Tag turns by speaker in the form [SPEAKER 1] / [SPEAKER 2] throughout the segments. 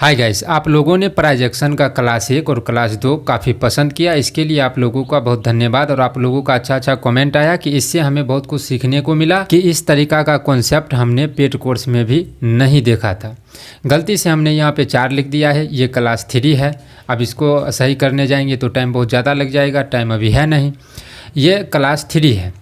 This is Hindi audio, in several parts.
[SPEAKER 1] हाय गाइस, आप लोगों ने प्राइजेक्शन का क्लास 1 और क्लास 2 काफ़ी पसंद किया। इसके लिए आप लोगों का बहुत धन्यवाद। और आप लोगों का अच्छा कमेंट आया कि इससे हमें बहुत कुछ सीखने को मिला कि इस तरीका का कॉन्सेप्ट हमने पेड कोर्स में भी नहीं देखा था। गलती से हमने यहाँ पे 4 लिख दिया है, ये क्लास 3 है। अब इसको सही करने जाएंगे तो टाइम बहुत ज़्यादा लग जाएगा, टाइम अभी है नहीं। ये क्लास 3 है।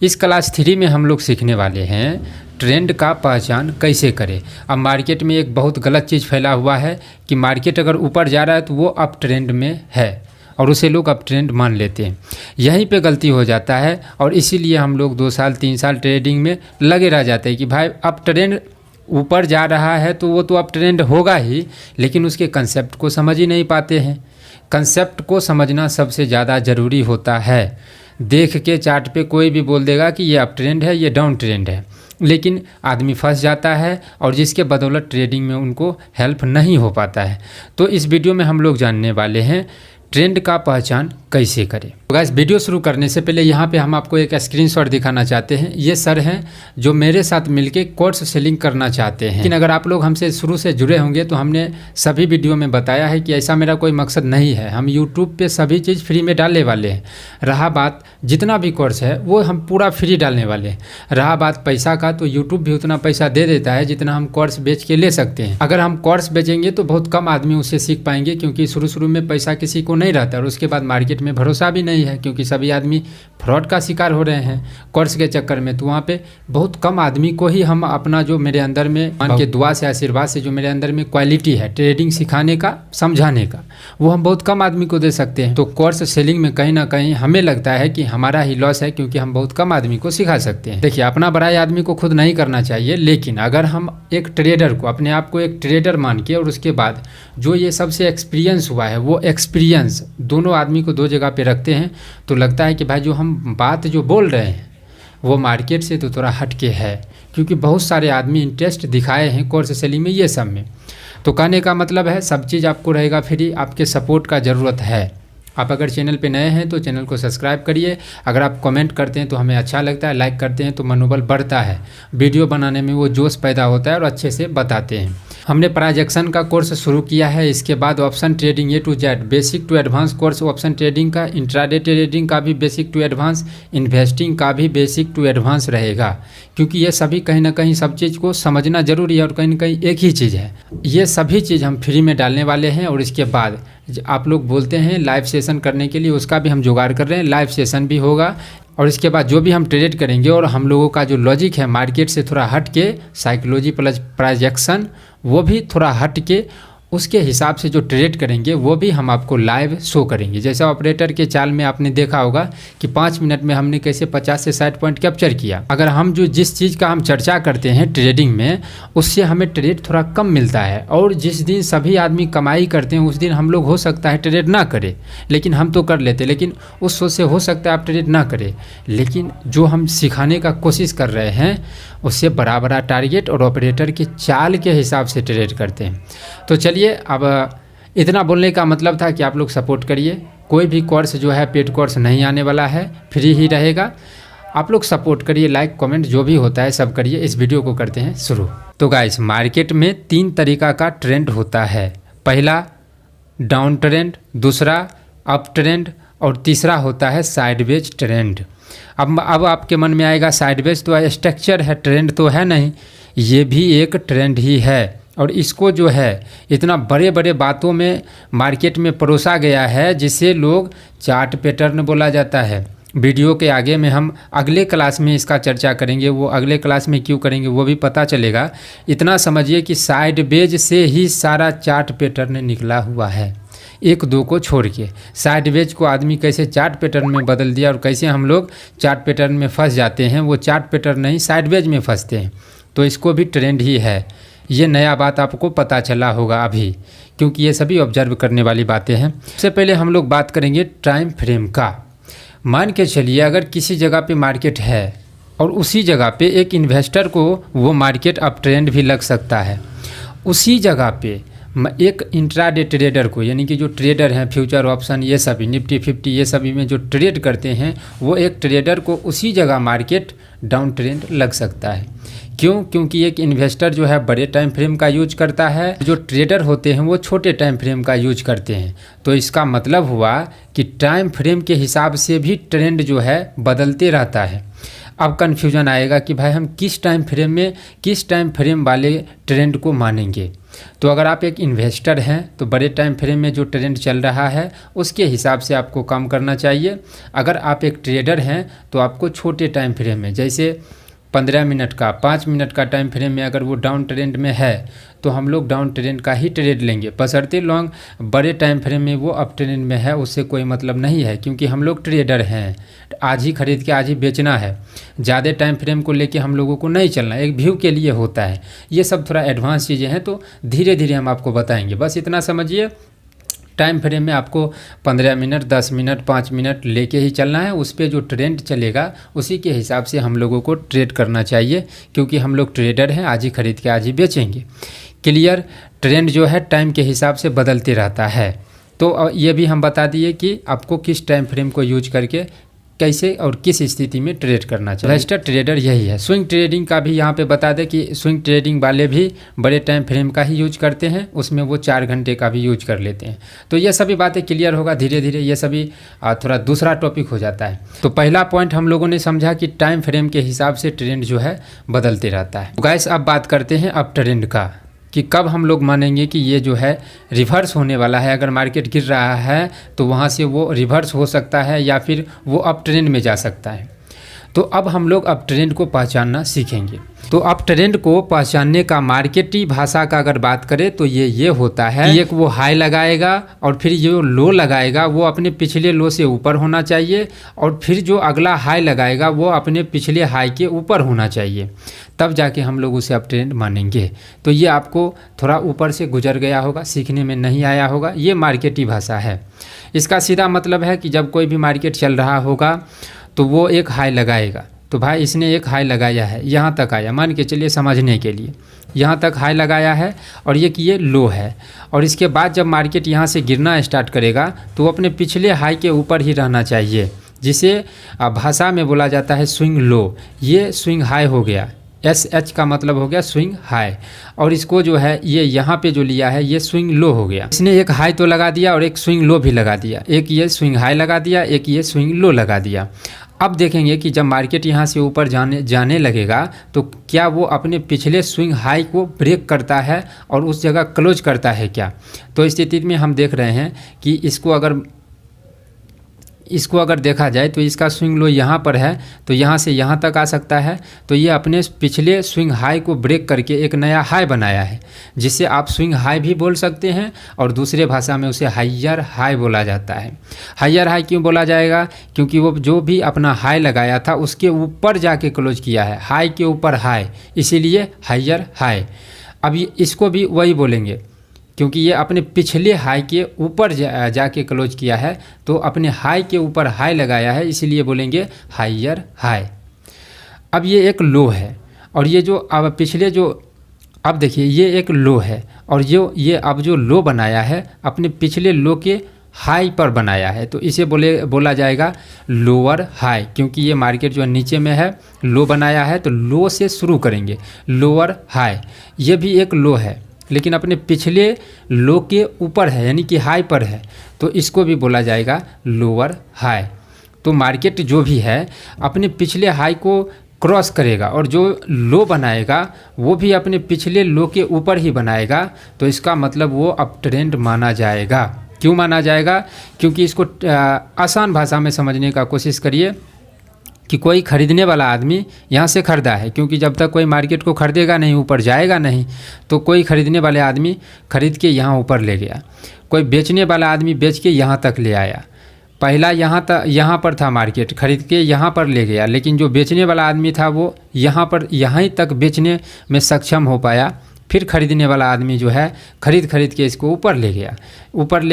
[SPEAKER 1] इस क्लास 3 में हम लोग सीखने वाले हैं ट्रेंड का पहचान कैसे करें। अब मार्केट में एक बहुत गलत चीज़ फैला हुआ है कि मार्केट अगर ऊपर जा रहा है तो वो अप ट्रेंड में है और उसे लोग अप ट्रेंड मान लेते हैं। यहीं पे गलती हो जाता है और इसीलिए हम लोग 2 साल 3 साल ट्रेडिंग में लगे रह जाते हैं कि भाई अप ट्रेंड ऊपर जा रहा है तो वो तो अप ट्रेंड होगा ही, लेकिन उसके कंसेप्ट को समझ ही नहीं पाते हैं। कंसेप्ट को समझना सबसे ज़्यादा ज़रूरी होता है। देख के चार्ट पे कोई भी बोल देगा कि ये अप ट्रेंड है, ये डाउन ट्रेंड है, लेकिन आदमी फंस जाता है और जिसके बदौलत ट्रेडिंग में उनको हेल्प नहीं हो पाता है। तो इस वीडियो में हम लोग जानने वाले हैं ट्रेंड का पहचान कैसे करें। तो गाइस, वीडियो शुरू करने से पहले यहाँ पे हम आपको एक स्क्रीनशॉट दिखाना चाहते हैं। ये सर हैं जो मेरे साथ मिलके कोर्स सेलिंग करना चाहते हैं। लेकिन अगर आप लोग हमसे शुरू से जुड़े होंगे तो हमने सभी वीडियो में बताया है कि ऐसा मेरा कोई मकसद नहीं है। हम यूट्यूब पे सभी चीज़ फ्री में डालने वाले हैं। रहा बात जितना भी कोर्स है वो हम पूरा फ्री डालने वाले हैं। रहा बात पैसा का, तो यूट्यूब भी उतना पैसा दे देता है जितना हम कोर्स बेच के ले सकते हैं। अगर हम कोर्स बेचेंगे तो बहुत कम आदमी उससे सीख पाएंगे, क्योंकि शुरू में पैसा किसी को नहीं रहता और उसके बाद मार्केट में भरोसा भी नहीं है, क्योंकि सभी आदमी फ्रॉड का शिकार हो रहे हैं कोर्स के चक्कर में। तो वहाँ पे बहुत कम आदमी को ही हम अपना जो मेरे अंदर में मान के दुआ से आशीर्वाद से जो मेरे अंदर में क्वालिटी है ट्रेडिंग सिखाने का, समझाने का, वो हम बहुत कम आदमी को दे सकते हैं। तो कोर्स सेलिंग में कहीं ना कहीं हमें लगता है कि हमारा ही लॉस है, क्योंकि हम बहुत कम आदमी को सिखा सकते हैं। देखिए, अपना बड़ाई आदमी को खुद नहीं करना चाहिए, लेकिन अगर हम एक ट्रेडर को, अपने आप को एक ट्रेडर मान के और उसके बाद जो ये सबसे एक्सपीरियंस हुआ है वो एक्सपीरियंस दोनों आदमी को 2 जगह पे रखते हैं, तो लगता है कि भाई जो हम बात जो बोल रहे हैं वो मार्केट से तो थोड़ा हटके है। क्योंकि बहुत सारे आदमी इंटरेस्ट दिखाए हैं कोर्स सेलिंग में, ये सब में। तो कहने का मतलब है सब चीज़ आपको रहेगा फ्री, आपके सपोर्ट का ज़रूरत है। आप अगर चैनल पे नए हैं तो चैनल को सब्सक्राइब करिए। अगर आप कमेंट करते हैं तो हमें अच्छा लगता है, लाइक करते हैं तो मनोबल बढ़ता है, वीडियो बनाने में वो जोश पैदा होता है और अच्छे से बताते हैं। हमने प्राइजेक्शन का कोर्स शुरू किया है। इसके बाद option trading A to Z basic to advance course option trading का, इंट्राडे ट्रेडिंग का भी बेसिक टू एडवांस, इन्वेस्टिंग का भी बेसिक टू एडवांस रहेगा, क्योंकि ये सभी कहीं ना कहीं सब चीज़ को समझना जरूरी है और कहीं ना कहीं एक ही चीज़ है। ये सभी चीज़ हम फ्री में डालने वाले हैं। और इसके बाद आप लोग बोलते हैं लाइव सेशन करने के लिए, उसका भी हम जुगाड़ कर रहे हैं, लाइव सेशन भी होगा। और इसके बाद जो भी हम ट्रेड करेंगे और हम लोगों का जो लॉजिक है मार्केट से थोड़ा हट के, साइकोलॉजी प्लस प्राइजेक्शन, वो भी थोड़ा हट के उसके हिसाब से जो ट्रेड करेंगे वो भी हम आपको लाइव शो करेंगे। जैसा ऑपरेटर के चाल में आपने देखा होगा कि 5 मिनट में हमने कैसे 50 से 60 पॉइंट कैप्चर किया। अगर हम जो जिस चीज़ का हम चर्चा करते हैं ट्रेडिंग में, उससे हमें ट्रेड थोड़ा कम मिलता है। और जिस दिन सभी आदमी कमाई करते हैं उस दिन हम लोग हो सकता है ट्रेड ना करें, लेकिन हम तो कर लेते। लेकिन उस सोच से हो सकता है आप ट्रेड ना करें, लेकिन जो हम सिखाने का कोशिश कर रहे हैं उससे बड़ा बड़ा टारगेट और ऑपरेटर के चाल के हिसाब से ट्रेड करते हैं। तो चलिए, अब इतना बोलने का मतलब था कि आप लोग सपोर्ट करिए। कोई भी कोर्स जो है पेड कोर्स नहीं आने वाला है, फ्री ही रहेगा। आप लोग सपोर्ट करिए, लाइक कमेंट जो भी होता है सब करिए। इस वीडियो को करते हैं शुरू। तो गाइस, मार्केट में 3 तरीका का ट्रेंड होता है। पहला डाउन ट्रेंड, दूसरा अप ट्रेंड और तीसरा होता है साइडवेज ट्रेंड। अब आपके मन में आएगा साइडवेज तो स्ट्रक्चर है, ट्रेंड तो है नहीं। ये भी एक ट्रेंड ही है और इसको जो है इतना बड़े बड़े बातों में मार्केट में परोसा गया है, जिसे लोग चार्ट पैटर्न बोला जाता है। वीडियो के आगे में हम अगले क्लास में इसका चर्चा करेंगे, वो अगले क्लास में क्यों करेंगे वो भी पता चलेगा। इतना समझिए कि साइडवेज से ही सारा चार्ट पैटर्न निकला हुआ है, 1-2 को छोड़ के। साइडवेज को आदमी कैसे चार्ट पैटर्न में बदल दिया और कैसे हम लोग चार्ट पैटर्न में फंस जाते हैं, वो चार्ट पैटर्न नहीं साइडवेज में फंसते हैं। तो इसको भी ट्रेंड ही है। ये नया बात आपको पता चला होगा अभी, क्योंकि ये सभी ऑब्जर्व करने वाली बातें हैं। सबसे पहले हम लोग बात करेंगे टाइम फ्रेम का। मान के चलिए अगर किसी जगह पे मार्केट है और उसी जगह पे एक इन्वेस्टर को वो मार्केट अप ट्रेंड भी लग सकता है। उसी जगह पे एक इंट्राडे ट्रेडर को, यानी कि जो ट्रेडर हैं फ्यूचर ऑप्शन ये सभी निफ्टी 50 ये सभी में जो ट्रेड करते हैं, वो एक ट्रेडर को उसी जगह मार्केट डाउन ट्रेंड लग सकता है। क्यों? क्योंकि एक इन्वेस्टर जो है बड़े टाइम फ्रेम का यूज करता है, जो ट्रेडर होते हैं वो छोटे टाइम फ्रेम का यूज करते हैं। तो इसका मतलब हुआ कि टाइम फ्रेम के हिसाब से भी ट्रेंड जो है बदलते रहता है। अब कन्फ्यूजन आएगा कि भाई हम किस टाइम फ्रेम में किस टाइम फ्रेम वाले ट्रेंड को मानेंगे। तो अगर आप एक इन्वेस्टर हैं तो बड़े टाइम फ्रेम में जो ट्रेंड चल रहा है उसके हिसाब से आपको काम करना चाहिए। अगर आप एक ट्रेडर हैं तो आपको छोटे टाइम फ्रेम में, जैसे 15 मिनट का 5 मिनट का टाइम फ्रेम में अगर वो डाउन ट्रेंड में है तो हम लोग डाउन ट्रेंड का ही ट्रेड लेंगे, बशर्ते लॉन्ग बड़े टाइम फ्रेम में वो अप ट्रेंड में है उससे कोई मतलब नहीं है, क्योंकि हम लोग ट्रेडर हैं, आज ही खरीद के आज ही बेचना है। ज़्यादा टाइम फ्रेम को लेके हम लोगों को नहीं चलना, एक व्यू के लिए होता है। ये सब थोड़ा एडवांस चीज़ें हैं, तो धीरे धीरे हम आपको बताएंगे। बस इतना समझिए, टाइम फ्रेम में आपको 15 मिनट 10 मिनट 5 मिनट लेके ही चलना है। उस पर जो ट्रेंड चलेगा उसी के हिसाब से हम लोगों को ट्रेड करना चाहिए, क्योंकि हम लोग ट्रेडर हैं, आज ही खरीद के आज ही बेचेंगे। क्लियर? ट्रेंड जो है टाइम के हिसाब से बदलते रहता है। तो ये भी हम बता दिए कि आपको किस टाइम फ्रेम को यूज करके कैसे और किस स्थिति में ट्रेड करना चाहिए। इन्वेस्टर ट्रेडर यही है। स्विंग ट्रेडिंग का भी यहाँ पे बता दें कि स्विंग ट्रेडिंग वाले भी बड़े टाइम फ्रेम का ही यूज करते हैं, उसमें वो 4 घंटे का भी यूज कर लेते हैं। तो ये सभी बातें क्लियर होगा धीरे धीरे, ये सभी थोड़ा दूसरा टॉपिक हो जाता है। तो पहला पॉइंट हम लोगों ने समझा कि टाइम फ्रेम के हिसाब से ट्रेंड जो है बदलते रहता है। गाइस अब बात करते हैं अप ट्रेंड का, कि कब हम लोग मानेंगे कि ये जो है रिवर्स होने वाला है। अगर मार्केट गिर रहा है तो वहाँ से वो रिवर्स हो सकता है या फिर वो अप ट्रेंड में जा सकता है। तो अब हम लोग अप ट्रेंड को पहचानना सीखेंगे। तो अप ट्रेंड को पहचानने का मार्केटी भाषा का अगर बात करें तो ये होता है कि एक वो हाई लगाएगा और फिर जो लो लगाएगा वो अपने पिछले लो से ऊपर होना चाहिए, और फिर जो अगला हाई लगाएगा वो अपने पिछले हाई के ऊपर होना चाहिए, तब जाके हम लोग उसे अप ट्रेंड मानेंगे। तो ये आपको थोड़ा ऊपर से गुजर गया होगा, सीखने में नहीं आया होगा, ये मार्केटी भाषा है। इसका सीधा मतलब है कि जब कोई भी मार्केट चल रहा होगा तो वो एक हाई लगाएगा। तो भाई इसने एक हाई लगाया है, यहाँ तक आया, मान के चलिए समझने के लिए यहाँ तक हाई लगाया है और ये लो है, और इसके बाद जब मार्केट यहाँ से गिरना स्टार्ट करेगा तो वो अपने पिछले हाई के ऊपर ही रहना चाहिए, जिसे भाषा में बोला जाता है स्विंग लो। ये स्विंग हाई हो गया, SH का मतलब हो गया स्विंग हाई, और इसको जो है ये यहाँ पे जो लिया है ये स्विंग लो हो गया। इसने एक हाई तो लगा दिया और एक स्विंग लो भी लगा दिया, एक ये स्विंग हाई लगा दिया, एक ये स्विंग लो लगा दिया। अब देखेंगे कि जब मार्केट यहाँ से ऊपर जाने लगेगा तो क्या वो अपने पिछले स्विंग हाई को ब्रेक करता है और उस जगह क्लोज करता है क्या। तो इस स्थिति में हम देख रहे हैं कि इसको अगर देखा जाए तो इसका स्विंग लो यहाँ पर है, तो यहाँ से यहाँ तक आ सकता है। तो ये अपने पिछले स्विंग हाई को ब्रेक करके एक नया हाई बनाया है, जिसे आप स्विंग हाई भी बोल सकते हैं और दूसरे भाषा में उसे हायर हाई बोला जाता है। हायर हाई क्यों बोला जाएगा? क्योंकि वो जो भी अपना हाई लगाया था उसके ऊपर जाके क्लोज किया है, हाई के ऊपर हाई, इसीलिए हायर हाई। अब इसको भी वही बोलेंगे, क्योंकि ये अपने पिछले हाई के ऊपर जाके क्लोज किया है, तो अपने हाई के ऊपर हाई लगाया है, इसीलिए बोलेंगे हायर हाई। अब ये एक लो है, और ये जो अब पिछले जो अब देखिए ये एक लो है, और ये अब जो लो बनाया है अपने पिछले लो के हाई पर बनाया है, तो इसे बोला जाएगा लोअर हाई। क्योंकि ये मार्केट जो नीचे में है, लो बनाया है, तो लो से शुरू करेंगे, लोअर हाई। ये भी एक लो है लेकिन अपने पिछले लो के ऊपर है, यानी कि हाई पर है, तो इसको भी बोला जाएगा लोअर हाई। तो मार्केट जो भी है अपने पिछले हाई को क्रॉस करेगा, और जो लो बनाएगा वो भी अपने पिछले लो के ऊपर ही बनाएगा, तो इसका मतलब वो अप ट्रेंड माना जाएगा। क्यों माना जाएगा? क्योंकि इसको आसान भाषा में समझने का कोशिश करिए कि कोई खरीदने वाला आदमी यहाँ से ख़रीदा है, क्योंकि जब तक कोई मार्केट को खरीदेगा नहीं, ऊपर जाएगा नहीं, तो कोई खरीदने वाले आदमी खरीद के यहाँ ऊपर ले गया, कोई बेचने वाला आदमी बेच के यहाँ तक ले आया। पहला यहाँ पर था मार्केट, खरीद के यहाँ पर ले गया, लेकिन जो बेचने वाला आदमी था वो यहाँ तक बेचने में सक्षम हो पाया। फिर खरीदने वाला आदमी जो है खरीद के इसको ऊपर ले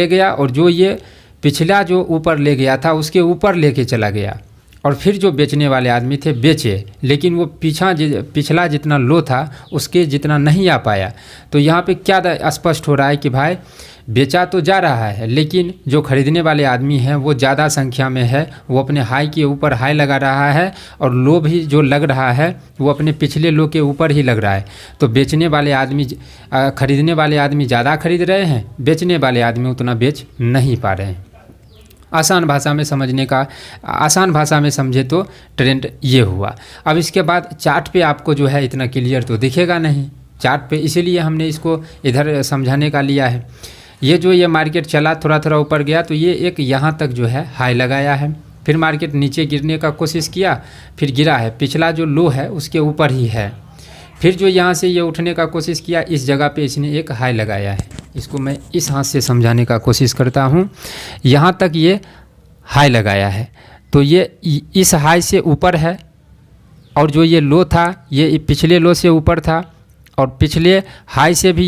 [SPEAKER 1] गया, और जो ये पिछला जो ऊपर ले गया था उसके ऊपर लेके चला गया। और फिर जो बेचने वाले आदमी थे बेचे, लेकिन वो पिछला जितना लो था उसके जितना नहीं आ पाया। तो यहाँ पे क्या स्पष्ट हो रहा है कि भाई बेचा तो जा रहा है, लेकिन जो खरीदने वाले आदमी हैं वो ज़्यादा संख्या में है, वो अपने हाई के ऊपर हाई लगा रहा है और लो भी जो लग रहा है वो अपने पिछले लो के ऊपर ही लग रहा है। तो बेचने वाले आदमी खरीदने वाले आदमी ज़्यादा खरीद रहे हैं, बेचने वाले आदमी उतना बेच नहीं पा रहे हैं। आसान भाषा में समझे तो ट्रेंड ये हुआ। अब इसके बाद चार्ट पे आपको जो है इतना क्लियर तो दिखेगा नहीं चार्ट पे, इसीलिए हमने इसको इधर समझाने का लिया है। ये मार्केट चला थोड़ा ऊपर गया तो ये एक यहाँ तक जो है हाई लगाया है, फिर मार्केट नीचे गिरने का कोशिश किया, फिर गिरा है, पिछला जो लो है उसके ऊपर ही है, फिर जो यहाँ से ये उठने का कोशिश किया, इस जगह पे इसने एक हाई लगाया है। इसको मैं इस हाथ से समझाने का कोशिश करता हूँ। यहाँ तक ये हाई लगाया है, तो ये इस हाई से ऊपर है, और जो ये लो था ये पिछले लो से ऊपर था, और पिछले हाई से भी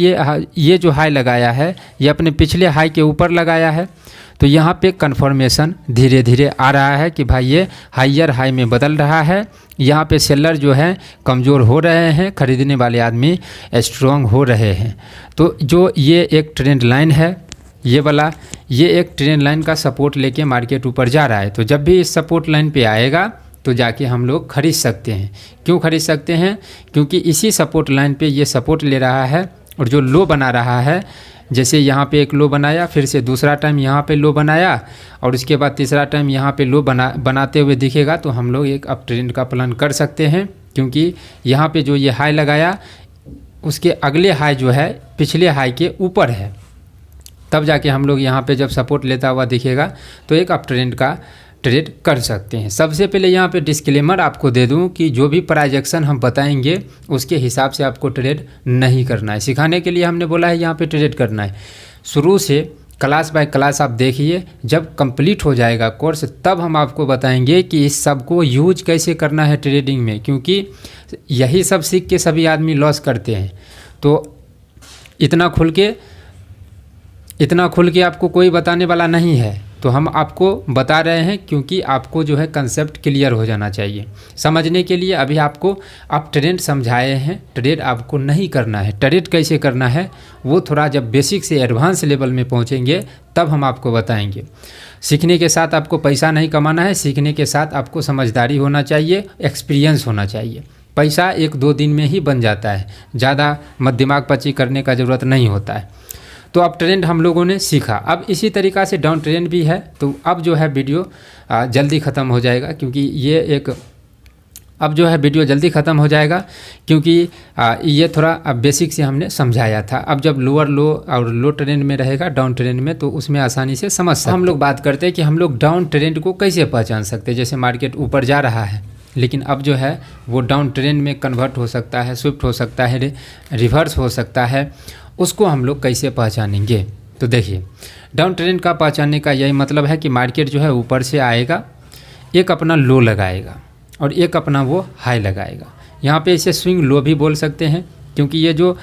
[SPEAKER 1] ये जो हाई लगाया है ये अपने पिछले हाई के ऊपर लगाया है। तो यहाँ पे कन्फर्मेशन धीरे धीरे आ रहा है कि भाई ये हाइयर हाई में बदल रहा है। यहाँ पे सेलर जो है कमज़ोर हो रहे हैं, खरीदने वाले आदमी स्ट्रॉन्ग हो रहे हैं। तो जो ये एक ट्रेंड लाइन है, ये एक ट्रेंड लाइन का सपोर्ट लेके मार्केट ऊपर जा रहा है। तो जब भी इस सपोर्ट लाइन पे आएगा तो जाके हम लोग खरीद सकते हैं। क्यों खरीद सकते हैं? क्योंकि इसी सपोर्ट लाइन पे ये सपोर्ट ले रहा है, और जो लो बना रहा है, जैसे यहाँ पे एक लो बनाया, फिर से दूसरा टाइम यहाँ पे लो बनाया, और उसके बाद तीसरा टाइम यहाँ पे लो बनाते हुए दिखेगा, तो हम लोग एक अप ट्रेंड का प्लान कर सकते हैं। क्योंकि यहाँ पे जो ये हाई लगाया उसके अगले हाई जो है पिछले हाई के ऊपर है, तब जाके हम लोग यहाँ पे जब सपोर्ट लेता हुआ दिखेगा तो एक अप ट्रेंड का ट्रेड कर सकते हैं। सबसे पहले यहाँ पे डिस्क्लेमर आपको दे दूँ कि जो भी प्राइस एक्शन हम बताएंगे उसके हिसाब से आपको ट्रेड नहीं करना है। सिखाने के लिए हमने बोला है यहाँ पे ट्रेड करना है। शुरू से क्लास बाय क्लास आप देखिए, जब कंप्लीट हो जाएगा कोर्स तब हम आपको बताएंगे कि इस सब को यूज कैसे करना है ट्रेडिंग में, क्योंकि यही सब सीख के सभी आदमी लॉस करते हैं। तो इतना खुल के आपको कोई बताने वाला नहीं है, तो हम आपको बता रहे हैं क्योंकि आपको जो है कंसेप्ट क्लियर हो जाना चाहिए। समझने के लिए अभी आपको आप ट्रेड समझाए हैं, ट्रेड आपको नहीं करना है। ट्रेड कैसे करना है वो थोड़ा जब बेसिक से एडवांस लेवल में पहुंचेंगे तब हम आपको बताएंगे। सीखने के साथ आपको पैसा नहीं कमाना है, सीखने के साथ आपको समझदारी होना चाहिए, एक्सपीरियंस होना चाहिए। पैसा 1-2 दिन में ही बन जाता है, ज़्यादा दिमाग पची करने का ज़रूरत नहीं होता है। तो अब ट्रेंड हम लोगों ने सीखा। अब इसी तरीक़ा से डाउन ट्रेंड भी है। तो अब जो है वीडियो जल्दी ख़त्म हो जाएगा, क्योंकि जल्दी ख़त्म हो जाएगा क्योंकि ये थोड़ा बेसिक से हमने समझाया था। अब जब लोअर लो और लो ट्रेंड में रहेगा डाउन ट्रेंड में, तो उसमें आसानी से समझ सकते हैं। हम लोग बात करते हैं कि हम लोग डाउन ट्रेंड को कैसे पहचान सकते हैं। जैसे मार्केट ऊपर जा रहा है, लेकिन अब जो है वो डाउन ट्रेंड में कन्वर्ट हो सकता है, स्विफ्ट हो सकता है, रिवर्स हो सकता है, उसको हम लोग कैसे पहचानेंगे। तो देखिए, डाउन ट्रेंड का पहचानने का यही मतलब है कि मार्केट जो है ऊपर से आएगा, एक अपना लो लगाएगा और एक अपना वो हाई लगाएगा। यहाँ पे इसे स्विंग लो भी बोल सकते हैं, क्योंकि ये जो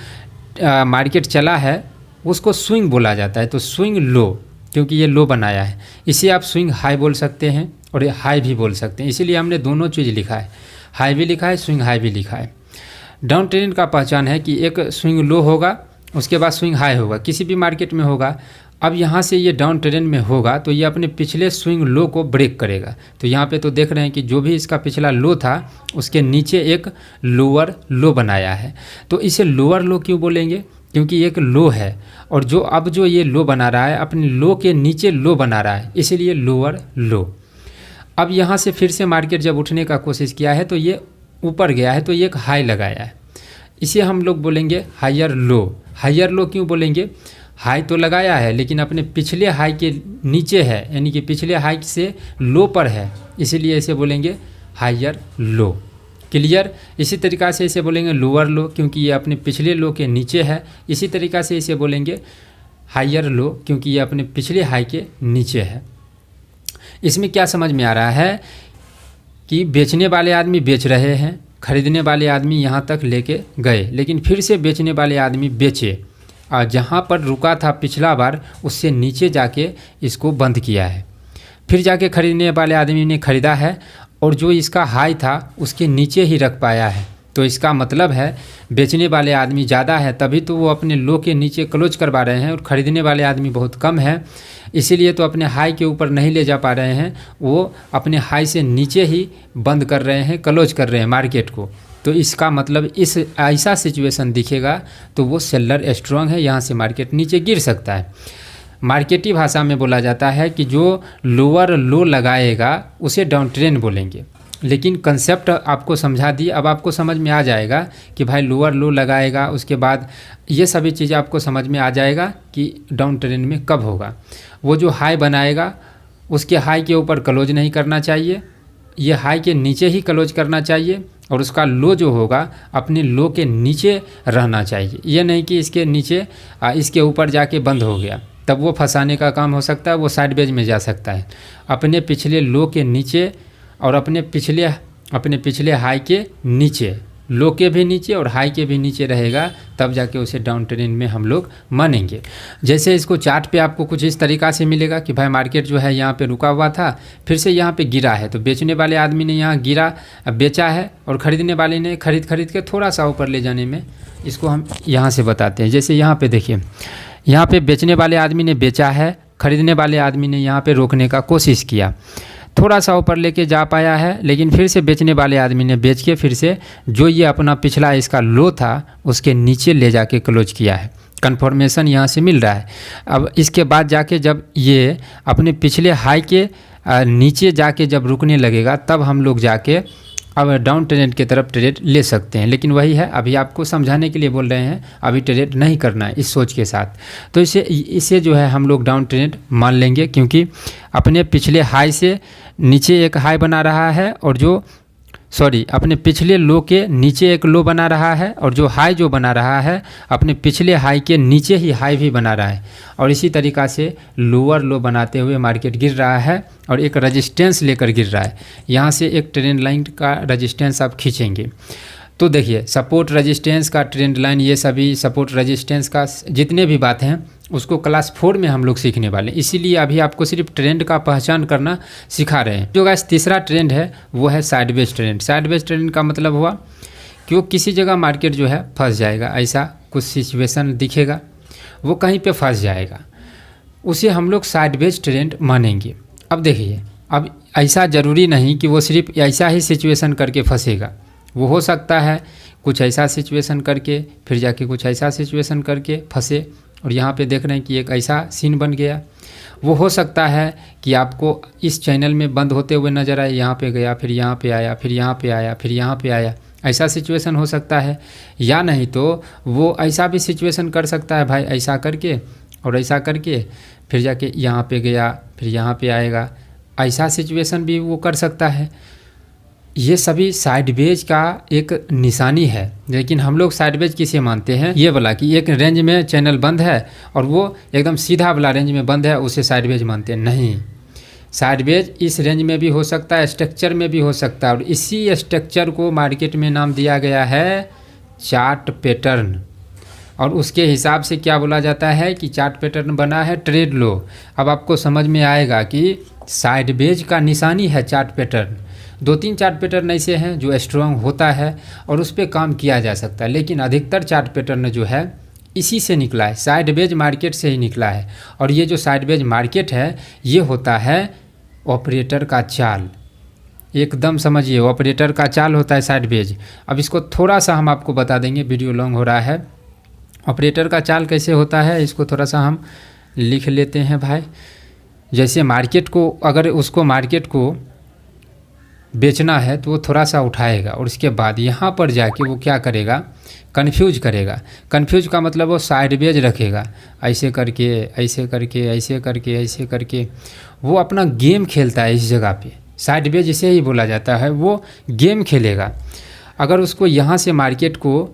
[SPEAKER 1] मार्केट चला है उसको स्विंग बोला जाता है। तो स्विंग लो, क्योंकि ये लो बनाया है, इसे आप स्विंग हाई बोल सकते हैं और ये हाई भी बोल सकते हैं। इसीलिए हमने दोनों चीज़ लिखा है, हाई भी लिखा है, स्विंग हाई भी लिखा है। डाउन ट्रेंड का पहचान है कि एक स्विंग लो होगा, उसके बाद स्विंग हाई होगा, किसी भी मार्केट में होगा। अब यहाँ से ये डाउन ट्रेंड में होगा तो ये अपने पिछले स्विंग लो को ब्रेक करेगा। तो यहाँ पे तो देख रहे हैं कि जो भी इसका पिछला लो था उसके नीचे एक लोअर लो बनाया है। तो इसे लोअर लो क्यों बोलेंगे? क्योंकि एक लो है और जो ये लो बना रहा है अपने लो के नीचे लो बना रहा है, इसीलिए लोअर लो। अब यहाँ से फिर से मार्केट जब उठने का कोशिश किया है तो ये ऊपर गया है, तो ये एक हाई लगाया है, इसे हम लोग बोलेंगे हायर लो। हायर लो क्यों बोलेंगे? हाई तो लगाया है लेकिन अपने पिछले हाई के नीचे है, यानी कि पिछले हाई से लो पर है, इसीलिए इसे बोलेंगे हायर लो। क्लियर? इसी तरीक़ा से इसे बोलेंगे लोअर लो, क्योंकि ये अपने पिछले लो के नीचे है। इसी तरीक़ा से इसे बोलेंगे हायर लो, क्योंकि ये अपने पिछले हाई के नीचे है। इसमें क्या समझ में आ रहा है कि बेचने वाले आदमी बेच रहे हैं, खरीदने वाले आदमी यहाँ तक लेके गए, लेकिन फिर से बेचने वाले आदमी बेचे और जहाँ पर रुका था पिछला बार उससे नीचे जाके इसको बंद किया है। फिर जाके खरीदने वाले आदमी ने ख़रीदा है और जो इसका हाई था उसके नीचे ही रख पाया है। तो इसका मतलब है बेचने वाले आदमी ज़्यादा है, तभी तो वो अपने लो के नीचे क्लोज करवा रहे हैं, और ख़रीदने वाले आदमी बहुत कम है, इसीलिए तो अपने हाई के ऊपर नहीं ले जा पा रहे हैं, वो अपने हाई से नीचे ही बंद कर रहे हैं, क्लोज कर रहे हैं मार्केट को। तो इसका मतलब इस ऐसा सिचुएशन दिखेगा तो वो सेलर स्ट्रांग है, यहाँ से मार्केट नीचे गिर सकता है। मार्केटी भाषा में बोला जाता है कि जो लोअर लो लगाएगा उसे डाउन ट्रेंड बोलेंगे। लेकिन कंसेप्ट आपको समझा दी, अब आपको समझ में आ जाएगा कि भाई लोअर लो लगाएगा, उसके बाद ये सभी चीज़ें आपको समझ में आ जाएगा कि डाउन ट्रेंड में कब होगा। वो जो हाई बनाएगा उसके हाई के ऊपर क्लोज नहीं करना चाहिए, ये हाई के नीचे ही क्लोज करना चाहिए, और उसका लो जो होगा अपने लो के नीचे रहना चाहिए। ये नहीं कि इसके नीचे इसके ऊपर जाके बंद हो गया, तब वो फंसाने का काम हो सकता है, वो साइडवेज में जा सकता है। अपने पिछले लो के नीचे और अपने पिछले हाई के नीचे, लो के भी नीचे और हाई के भी नीचे रहेगा, तब जाके उसे डाउन ट्रेंड में हम लोग मानेंगे। जैसे इसको चार्ट पे आपको कुछ इस तरीक़ा से मिलेगा कि भाई मार्केट जो है यहाँ पे रुका हुआ था, फिर से यहाँ पे गिरा है, तो बेचने वाले आदमी ने यहाँ गिरा बेचा है, और ख़रीदने वाले ने खरीद के थोड़ा सा ऊपर ले जाने में, इसको हम यहाँ से बताते हैं। जैसे यहाँ पे देखिए, यहाँ पे बेचने वाले आदमी ने बेचा है, ख़रीदने वाले आदमी ने यहाँ पे रोकने का कोशिश किया, थोड़ा सा ऊपर लेके जा पाया है, लेकिन फिर से बेचने वाले आदमी ने बेच के फिर से जो ये अपना पिछला इसका लो था उसके नीचे ले जाके क्लोज किया है। कन्फर्मेशन यहाँ से मिल रहा है। अब इसके बाद जाके जब ये अपने पिछले हाई के नीचे जाके जब रुकने लगेगा, तब हम लोग जाके अब डाउन ट्रेंड की तरफ ट्रेड ले सकते हैं। लेकिन वही है, अभी आपको समझाने के लिए बोल रहे हैं, अभी ट्रेड नहीं करना है इस सोच के साथ। तो इसे जो है हम लोग डाउन ट्रेंड मान लेंगे, क्योंकि अपने पिछले हाई से नीचे एक हाई बना रहा है, और अपने पिछले लो के नीचे एक लो बना रहा है, और जो हाई जो बना रहा है अपने पिछले हाई के नीचे ही हाई भी बना रहा है, और इसी तरीक़ा से लोअर लो बनाते हुए मार्केट गिर रहा है, और एक रेजिस्टेंस लेकर गिर रहा है। यहाँ से एक ट्रेंड लाइन का रेजिस्टेंस आप खींचेंगे, तो देखिए सपोर्ट रेजिस्टेंस का ट्रेंड लाइन, ये सभी सपोर्ट रेजिस्टेंस का जितने भी बात हैं उसको क्लास 4 में हम लोग सीखने वाले हैं, इसीलिए अभी आपको सिर्फ ट्रेंड का पहचान करना सिखा रहे हैं। जो गाइस तीसरा ट्रेंड है वो है साइडवेज ट्रेंड। साइडवेज ट्रेंड का मतलब हुआ कि वो किसी जगह मार्केट जो है फंस जाएगा, ऐसा कुछ सिचुएशन दिखेगा, वो कहीं पे फंस जाएगा, उसे हम लोग साइडवेज ट्रेंड मानेंगे। अब देखिए, अब ऐसा ज़रूरी नहीं कि वो सिर्फ ऐसा ही सिचुएशन करके फंसेगा, वो हो सकता है कुछ ऐसा सिचुएशन करके फिर जाके कुछ ऐसा सिचुएशन करके फंसे, और यहाँ पे देख रहे हैं कि एक ऐसा सीन बन गया। वो हो सकता है कि आपको इस चैनल में बंद होते हुए नज़र आए, यहाँ पे गया, फिर यहाँ पे आया, फिर यहाँ पे आया, फिर यहाँ पे आया, ऐसा सिचुएशन हो सकता है। या नहीं तो वो ऐसा भी सिचुएशन कर सकता है भाई, ऐसा करके और ऐसा करके फिर जाके यहाँ पे गया, फिर यहाँ पे आएगा, ऐसा सिचुएशन भी वो कर सकता है। ये सभी साइडवेज का एक निशानी है। लेकिन हम लोग साइडवेज किसे मानते हैं, ये वाला कि एक रेंज में चैनल बंद है और वो एकदम सीधा वाला रेंज में बंद है, उसे साइडवेज मानते हैं। नहीं, साइडवेज इस रेंज में भी हो सकता है, स्ट्रक्चर में भी हो सकता है, और इसी स्ट्रक्चर को मार्केट में नाम दिया गया है चार्ट पैटर्न। और उसके हिसाब से क्या बोला जाता है कि चार्ट पैटर्न बना है ट्रेड लो। अब आपको समझ में आएगा कि साइडवेज का निशानी है चार्ट पैटर्न। 2-3 चार्ट पैटर्न ऐसे हैं जो स्ट्रॉन्ग होता है और उस पर काम किया जा सकता है, लेकिन अधिकतर चार्ट पैटर्न जो है इसी से निकला है, साइडवेज मार्केट से ही निकला है। और ये जो साइडवेज मार्केट है ये होता है ऑपरेटर का चाल, एकदम समझिए, ऑपरेटर का चाल होता है साइडवेज। अब इसको थोड़ा सा हम आपको बता देंगे, वीडियो लॉन्ग हो रहा है। ऑपरेटर का चाल कैसे होता है इसको थोड़ा सा हम लिख लेते हैं भाई। जैसे मार्केट को, अगर उसको मार्केट को बेचना है तो वो थोड़ा सा उठाएगा और उसके बाद यहाँ पर जाके वो क्या करेगा, कन्फ्यूज करेगा। कन्फ्यूज का मतलब वो साइडवेज रखेगा, ऐसे करके ऐसे करके ऐसे करके ऐसे करके वो अपना गेम खेलता है इस जगह पे। साइडवेज इसे ही बोला जाता है, वो गेम खेलेगा। अगर उसको यहाँ से मार्केट को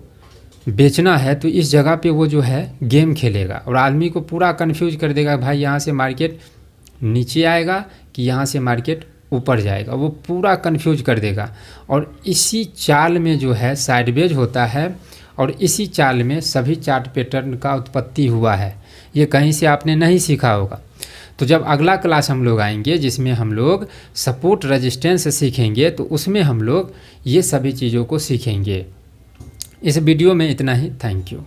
[SPEAKER 1] बेचना है तो इस जगह पे वो जो है गेम खेलेगा और आदमी को पूरा कन्फ्यूज कर देगा, भाई यहाँ से मार्केट नीचे आएगा कि यहाँ से मार्केट ऊपर जाएगा, वो पूरा कन्फ्यूज कर देगा। और इसी चाल में जो है साइडवेज होता है और इसी चाल में सभी चार्ट पैटर्न का उत्पत्ति हुआ है। ये कहीं से आपने नहीं सीखा होगा। तो जब अगला क्लास हम लोग आएंगे जिसमें हम लोग सपोर्ट रेजिस्टेंस सीखेंगे तो उसमें हम लोग ये सभी चीज़ों को सीखेंगे। इस वीडियो में इतना ही। Thank you.